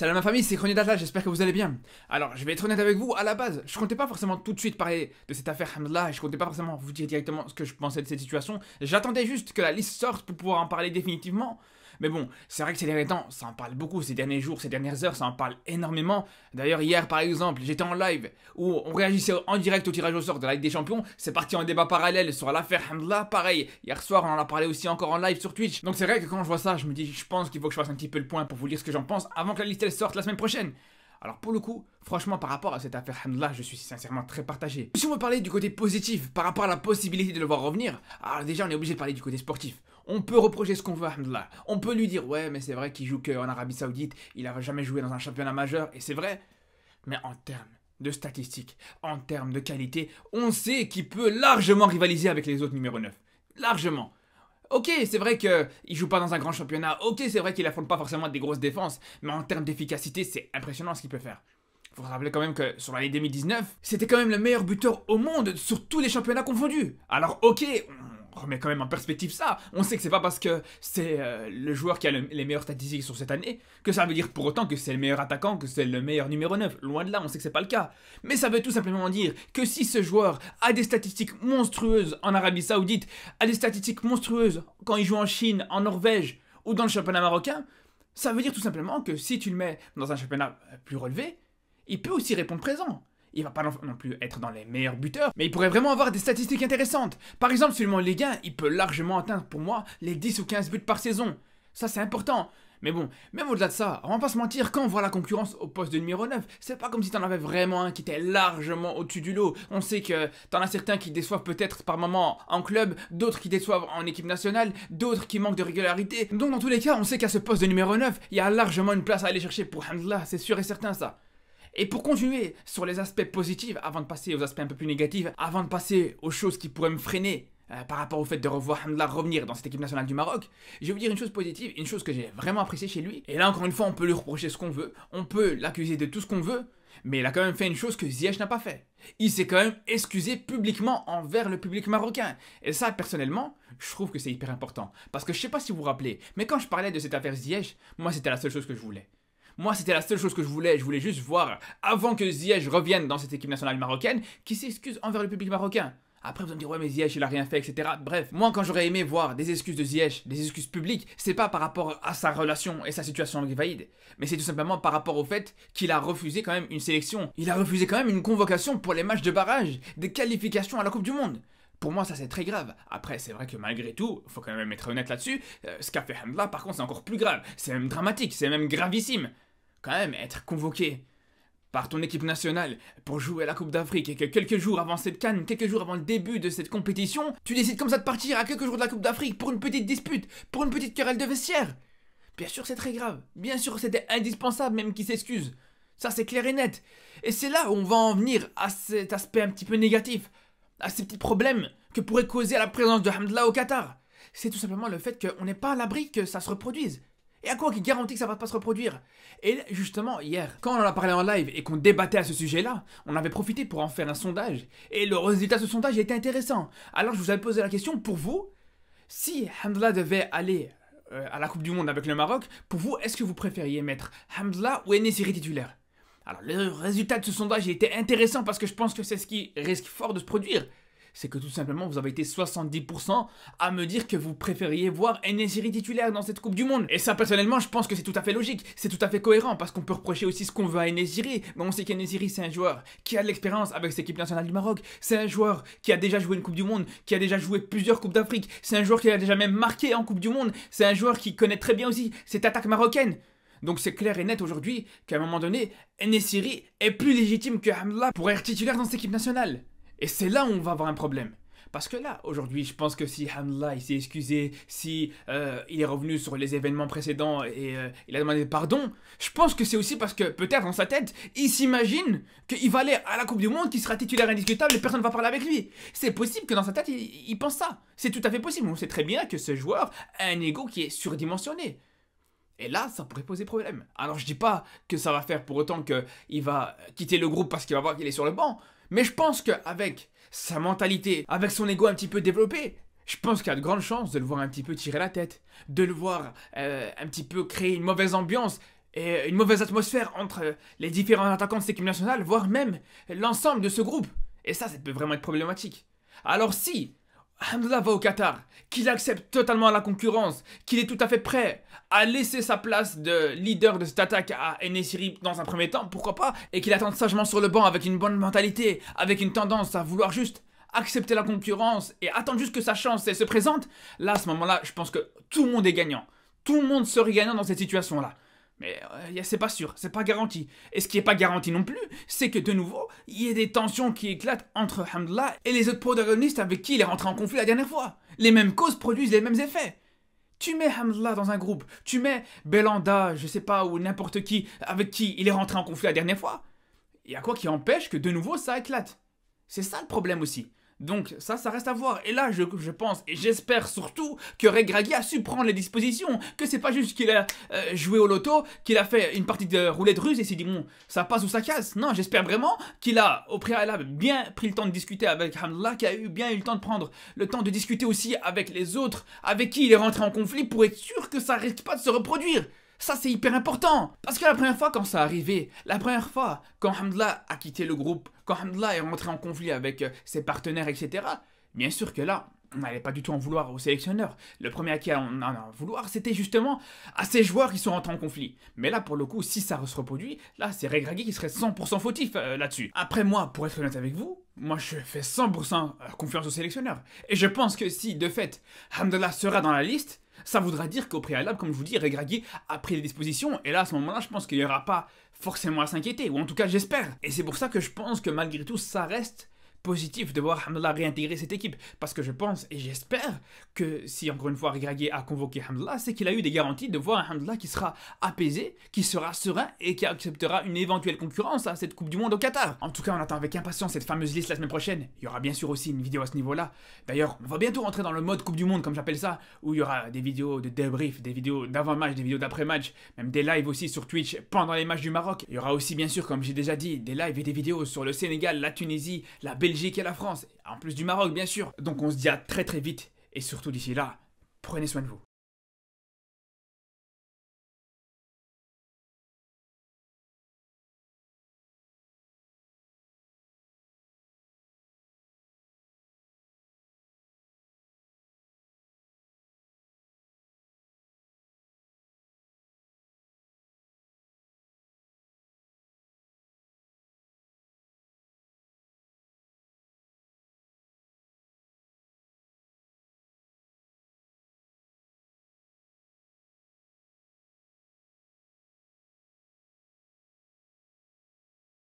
Salam ma famille, c'est Kronidata, j'espère que vous allez bien. Alors, je vais être honnête avec vous, à la base, je comptais pas forcément tout de suite parler de cette affaire Hamdallah, et je comptais pas forcément vous dire directement ce que je pensais de cette situation. J'attendais juste que la liste sorte pour pouvoir en parler définitivement. Mais bon, c'est vrai que ces derniers temps, ça en parle beaucoup, ces derniers jours, ces dernières heures, ça en parle énormément. D'ailleurs, hier, par exemple, j'étais en live où on réagissait en direct au tirage au sort de la Ligue des Champions. C'est parti en débat parallèle sur l'affaire Hamdallah. Pareil, hier soir, on en a parlé aussi encore en live sur Twitch. Donc c'est vrai que quand je vois ça, je me dis, je pense qu'il faut que je fasse un petit peu le point pour vous dire ce que j'en pense avant que la liste elle sorte la semaine prochaine. Alors pour le coup, franchement par rapport à cette affaire Hamdallah, je suis sincèrement très partagé. Si on veut parler du côté positif par rapport à la possibilité de le voir revenir, alors déjà on est obligé de parler du côté sportif. On peut reprocher ce qu'on veut à Hamdallah. On peut lui dire ouais mais c'est vrai qu'il joue qu'en Arabie Saoudite, il n'a jamais joué dans un championnat majeur, et c'est vrai. Mais en termes de statistiques, en termes de qualité, on sait qu'il peut largement rivaliser avec les autres numéro 9. Largement. Ok, c'est vrai qu'il joue pas dans un grand championnat, ok, c'est vrai qu'il affronte pas forcément des grosses défenses, mais en termes d'efficacité, c'est impressionnant ce qu'il peut faire. Faut se rappeler quand même que sur l'année 2019, c'était quand même le meilleur buteur au monde sur tous les championnats confondus. Alors ok, on remet quand même en perspective ça. On sait que c'est pas parce que c'est le joueur qui a les meilleures statistiques sur cette année que ça veut dire pour autant que c'est le meilleur attaquant, que c'est le meilleur numéro 9. Loin de là, on sait que c'est pas le cas. Mais ça veut tout simplement dire que si ce joueur a des statistiques monstrueuses en Arabie Saoudite, a des statistiques monstrueuses quand il joue en Chine, en Norvège ou dans le championnat marocain, ça veut dire tout simplement que si tu le mets dans un championnat plus relevé, il peut aussi répondre présent. Il va pas non plus être dans les meilleurs buteurs, mais il pourrait vraiment avoir des statistiques intéressantes. Par exemple, seulement en Ligue 1, il peut largement atteindre pour moi les 10 ou 15 buts par saison. Ça, c'est important. Mais bon, même au-delà de ça, on va pas se mentir, quand on voit la concurrence au poste de numéro 9, c'est pas comme si t'en avais vraiment un qui était largement au-dessus du lot. On sait que t'en as certains qui déçoivent peut-être par moment en club, d'autres qui déçoivent en équipe nationale, d'autres qui manquent de régularité. Donc dans tous les cas, on sait qu'à ce poste de numéro 9, il y a largement une place à aller chercher pour Hamdallah, c'est sûr et certain ça. Et pour continuer sur les aspects positifs, avant de passer aux aspects un peu plus négatifs, avant de passer aux choses qui pourraient me freiner par rapport au fait de revoir Hamdallah revenir dans cette équipe nationale du Maroc, je vais vous dire une chose positive, une chose que j'ai vraiment appréciée chez lui. Et là encore une fois, on peut lui reprocher ce qu'on veut, on peut l'accuser de tout ce qu'on veut, mais il a quand même fait une chose que Ziyech n'a pas fait. Il s'est quand même excusé publiquement envers le public marocain. Et ça, personnellement, je trouve que c'est hyper important. Parce que je sais pas si vous vous rappelez, mais quand je parlais de cette affaire Ziyech, moi c'était la seule chose que je voulais. Moi, c'était la seule chose que je voulais juste voir, avant que Ziyech revienne dans cette équipe nationale marocaine, qui s'excuse envers le public marocain. Après, vous allez me dire, ouais, mais Ziyech, il a rien fait, etc. Bref, moi, quand j'aurais aimé voir des excuses de Ziyech, des excuses publiques, c'est pas par rapport à sa relation et sa situation avec Vaïd, mais c'est tout simplement par rapport au fait qu'il a refusé quand même une sélection. Il a refusé quand même une convocation pour les matchs de barrage, des qualifications à la Coupe du Monde. Pour moi, ça c'est très grave. Après, c'est vrai que malgré tout, faut quand même être honnête là-dessus, ce qu'a fait Hamdallah, par contre, c'est encore plus grave. C'est même dramatique, c'est même gravissime. Quand même, être convoqué par ton équipe nationale pour jouer à la Coupe d'Afrique et que quelques jours avant cette CAN, quelques jours avant le début de cette compétition, tu décides comme ça de partir à quelques jours de la Coupe d'Afrique pour une petite dispute, pour une petite querelle de vestiaire. Bien sûr, c'est très grave. Bien sûr, c'était indispensable même qu'il s'excuse. Ça, c'est clair et net. Et c'est là où on va en venir à cet aspect un petit peu négatif, à ces petits problèmes que pourrait causer la présence de Hamdallah au Qatar. C'est tout simplement le fait qu'on n'est pas à l'abri que ça se reproduise. Et à quoi qui garantit que ça va pas se reproduire? Et justement, hier, quand on en a parlé en live et qu'on débattait à ce sujet-là, on avait profité pour en faire un sondage. Et le résultat de ce sondage était intéressant. Alors je vous avais posé la question, pour vous, si Hamdallah devait aller à la Coupe du Monde avec le Maroc, pour vous, est-ce que vous préfériez mettre Hamdallah ou En-Nesyri titulaire? Alors le résultat de ce sondage était intéressant parce que je pense que c'est ce qui risque fort de se produire. C'est que tout simplement vous avez été 70% à me dire que vous préfériez voir En-Nesyri titulaire dans cette Coupe du Monde. Et ça personnellement je pense que c'est tout à fait logique, c'est tout à fait cohérent parce qu'on peut reprocher aussi ce qu'on veut à En-Nesyri. Mais on sait qu'En-Nesyri c'est un joueur qui a de l'expérience avec cette équipe nationale du Maroc, c'est un joueur qui a déjà joué une Coupe du Monde, qui a déjà joué plusieurs Coupes d'Afrique, c'est un joueur qui a déjà même marqué en Coupe du Monde, c'est un joueur qui connaît très bien aussi cette attaque marocaine. Donc c'est clair et net aujourd'hui qu'à un moment donné, En-Nesyri est plus légitime que Hamdallah pour être titulaire dans cette équipe nationale. Et c'est là où on va avoir un problème. Parce que là, aujourd'hui, je pense que si Hamdallah il s'est excusé, si il est revenu sur les événements précédents et il a demandé pardon, je pense que c'est aussi parce que peut-être dans sa tête, il s'imagine qu'il va aller à la Coupe du Monde, qu'il sera titulaire indiscutable et personne ne va parler avec lui. C'est possible que dans sa tête, il pense ça. C'est tout à fait possible. On sait très bien que ce joueur a un ego qui est surdimensionné. Et là, ça pourrait poser problème. Alors je dis pas que ça va faire pour autant qu'il va quitter le groupe parce qu'il va voir qu'il est sur le banc. Mais je pense qu'avec sa mentalité, avec son ego un petit peu développé, je pense qu'il y a de grandes chances de le voir un petit peu tirer la tête, de le voir un petit peu créer une mauvaise ambiance et une mauvaise atmosphère entre les différents attaquants de cette équipe nationale, voire même l'ensemble de ce groupe. Et ça peut vraiment être problématique. Alors si Hamdallah va au Qatar, qu'il accepte totalement la concurrence, qu'il est tout à fait prêt à laisser sa place de leader de cette attaque à En-Nesyri dans un premier temps, pourquoi pas, et qu'il attende sagement sur le banc avec une bonne mentalité, avec une tendance à vouloir juste accepter la concurrence et attendre juste que sa chance se présente, là à ce moment-là, je pense que tout le monde est gagnant. Tout le monde serait gagnant dans cette situation-là. Mais c'est pas sûr, c'est pas garanti. Et ce qui est pas garanti non plus, c'est que de nouveau, il y ait des tensions qui éclatent entre Hamdallah et les autres protagonistes avec qui il est rentré en conflit la dernière fois. Les mêmes causes produisent les mêmes effets. Tu mets Hamdallah dans un groupe, tu mets Belhanda, je sais pas, ou n'importe qui, avec qui il est rentré en conflit la dernière fois. Il y a quoi qui empêche que de nouveau ça éclate? C'est ça le problème aussi. Donc ça reste à voir. Et là, je pense et j'espère surtout que Regragui a su prendre les dispositions. Que c'est pas juste qu'il a joué au loto, qu'il a fait une partie de roulette russe et s'est dit bon, ça passe ou ça casse. Non, j'espère vraiment qu'il a au préalable bien pris le temps de discuter avec Hamdallah, qu'il a bien eu le temps de prendre le temps de discuter aussi avec les autres, avec qui il est rentré en conflit pour être sûr que ça risque pas de se reproduire. Ça, c'est hyper important. Parce que la première fois quand ça arrivé, la première fois quand Hamdallah a quitté le groupe, quand Hamdallah est rentré en conflit avec ses partenaires, etc., bien sûr que là, on n'allait pas du tout en vouloir au sélectionneur. Le premier à qui on en a en vouloir, c'était justement à ces joueurs qui sont rentrés en conflit. Mais là, pour le coup, si ça se reproduit, là, c'est Regragui qui serait 100% fautif là-dessus. Après moi, pour être honnête avec vous, moi je fais 100% confiance au sélectionneur. Et je pense que si, de fait, Hamdallah sera dans la liste, ça voudra dire qu'au préalable, comme je vous dis, Regragui a pris les dispositions. Et là, à ce moment-là, je pense qu'il n'y aura pas forcément à s'inquiéter. Ou en tout cas, j'espère. Et c'est pour ça que je pense que malgré tout, ça reste positif de voir Hamdallah réintégrer cette équipe. Parce que je pense et j'espère que si, encore une fois, Regragui a convoqué Hamdallah, c'est qu'il a eu des garanties de voir un Hamdallah qui sera apaisé, qui sera serein et qui acceptera une éventuelle concurrence à cette Coupe du Monde au Qatar. En tout cas, on attend avec impatience cette fameuse liste la semaine prochaine. Il y aura bien sûr aussi une vidéo à ce niveau-là. D'ailleurs, on va bientôt rentrer dans le mode Coupe du Monde, comme j'appelle ça, où il y aura des vidéos de débrief, des vidéos d'avant-match, des vidéos d'après-match, même des lives aussi sur Twitch pendant les matchs du Maroc. Il y aura aussi, bien sûr, comme j'ai déjà dit, des lives et des vidéos sur le Sénégal, la Tunisie, la Belgique et la France, en plus du Maroc, bien sûr. Donc on se dit à très très vite, et surtout d'ici là, prenez soin de vous.